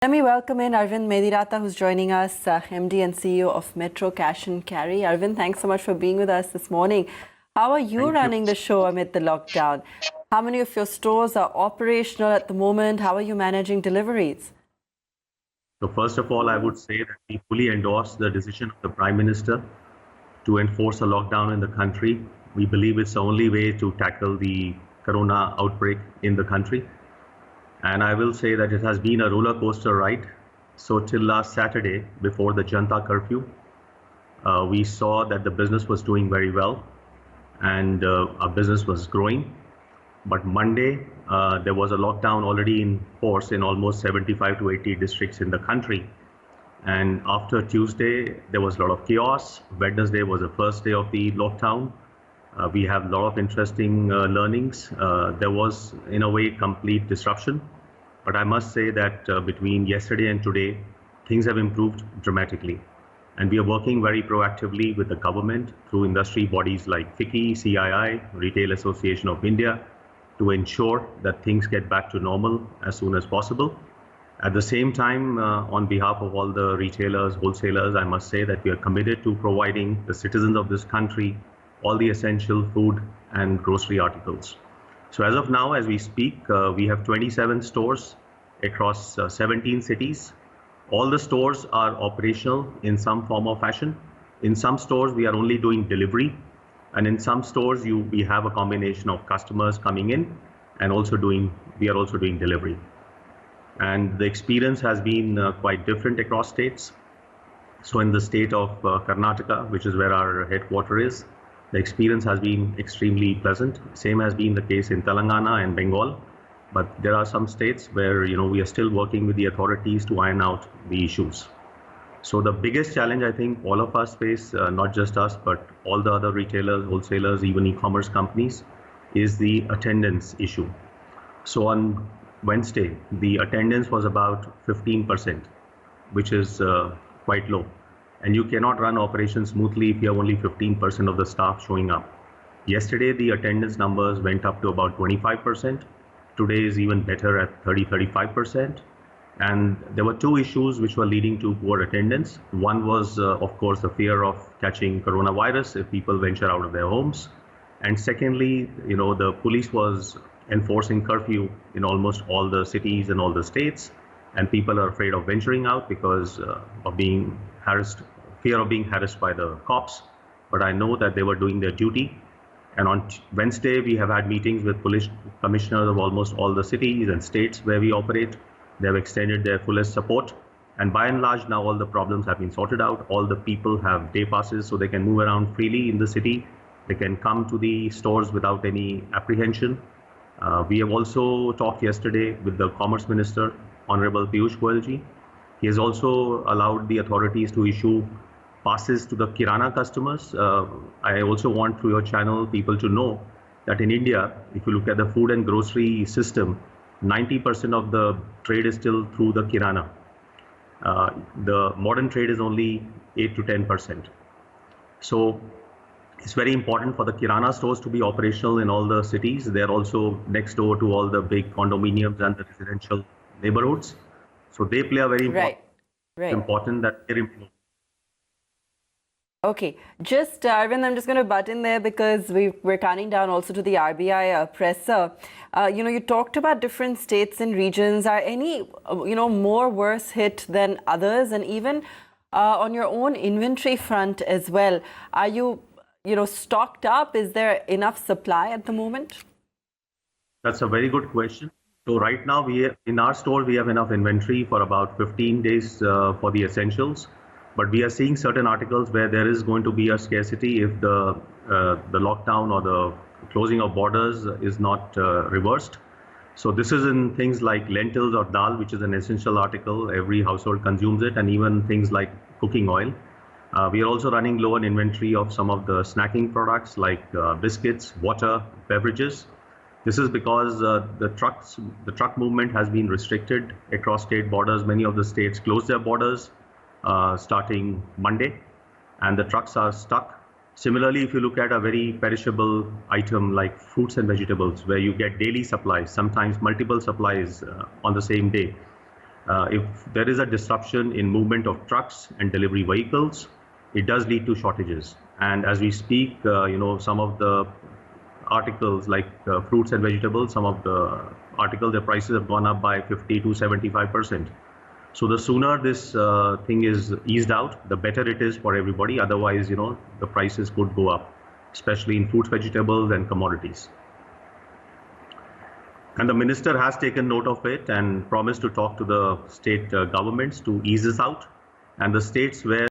Let me welcome in Arvind Mediratta, who's joining us, MD and CEO of Metro Cash and Carry. Arvind, thanks so much for being with us this morning. How are you running the show amid the lockdown? How many of your stores are operational at the moment? How are you managing deliveries? So first of all, I would say that we fully endorse the decision of the Prime Minister to enforce a lockdown in the country. We believe it's the only way to tackle the corona outbreak in the country. And I will say that it has been a roller coaster ride. So till last Saturday, before the Janta curfew, we saw that the business was doing very well and our business was growing. But Monday, there was a lockdown already in force in almost 75 to 80 districts in the country. And after Tuesday, there was a lot of chaos. Wednesday was the first day of the lockdown. We have a lot of interesting learnings. There was, in a way, complete disruption. But I must say that between yesterday and today, things have improved dramatically. And we are working very proactively with the government through industry bodies like FICCI, CII, Retail Association of India, to ensure that things get back to normal as soon as possible. At the same time, on behalf of all the retailers, wholesalers, I must say that we are committed to providing the citizens of this country all the essential food and grocery articles. So as of now, as we speak, we have 27 stores across 17 cities. All the stores are operational in some form or fashion. In some stores, we are only doing delivery. And in some stores, we have a combination of customers coming in and we are also doing delivery. And the experience has been quite different across states. So in the state of Karnataka, which is where our headquarters is, the experience has been extremely pleasant. Same has been the case in Telangana and Bengal. But there are some states where we are still working with the authorities to iron out the issues. So the biggest challenge I think all of us face, not just us, but all the other retailers, wholesalers, even e-commerce companies, is the attendance issue. So on Wednesday, the attendance was about 15%, which is quite low. And you cannot run operations smoothly if you have only 15% of the staff showing up. Yesterday, the attendance numbers went up to about 25%. Today is even better at 35%. And there were two issues which were leading to poor attendance. One was, of course, the fear of catching coronavirus if people venture out of their homes. And secondly, the police was enforcing curfew in almost all the cities and all the states. And people are afraid of venturing out because of being harassed, fear of being harassed by the cops. But I know that they were doing their duty. And on Wednesday, we have had meetings with police commissioners of almost all the cities and states where we operate. They have extended their fullest support. And by and large, now all the problems have been sorted out. All the people have day passes so they can move around freely in the city. They can come to the stores without any apprehension. We have also talked yesterday with the Commerce Minister, Honorable Piyush Goyalji. He has also allowed the authorities to issue passes to the Kirana customers. I also want through your channel people to know that in India, if you look at the food and grocery system, 90% of the trade is still through the Kirana. The modern trade is only 8 to 10%. So it's very important for the Kirana stores to be operational in all the cities. They're also next door to all the big condominiums and the residential neighborhoods. So they play a very important that they remain. Okay, just Arvind, I'm just going to butt in there because we're counting down also to the RBI presser. You talked about different states and regions. Are any, more worse hit than others? And even on your own inventory front as well, are you, stocked up? Is there enough supply at the moment? That's a very good question. So right now, in our store, we have enough inventory for about 15 days for the essentials. But we are seeing certain articles where there is going to be a scarcity if the lockdown or the closing of borders is not reversed. So this is in things like lentils or dal, which is an essential article. Every household consumes it, and even things like cooking oil. We are also running low on inventory of some of the snacking products like biscuits, water, beverages. This is because the truck movement has been restricted across state borders. Many of the states closed their borders starting Monday, and the trucks are stuck. Similarly, if you look at a very perishable item like fruits and vegetables, where you get daily supplies, sometimes multiple supplies on the same day, If there is a disruption in movement of trucks and delivery vehicles, it does lead to shortages. And as we speak, some of the articles like fruits and vegetables, some of the articles, the prices have gone up by 50 to 75%. So the sooner this thing is eased out, the better it is for everybody. Otherwise, the prices could go up, especially in fruits, vegetables, and commodities. And the minister has taken note of it and promised to talk to the state governments to ease this out. And the states where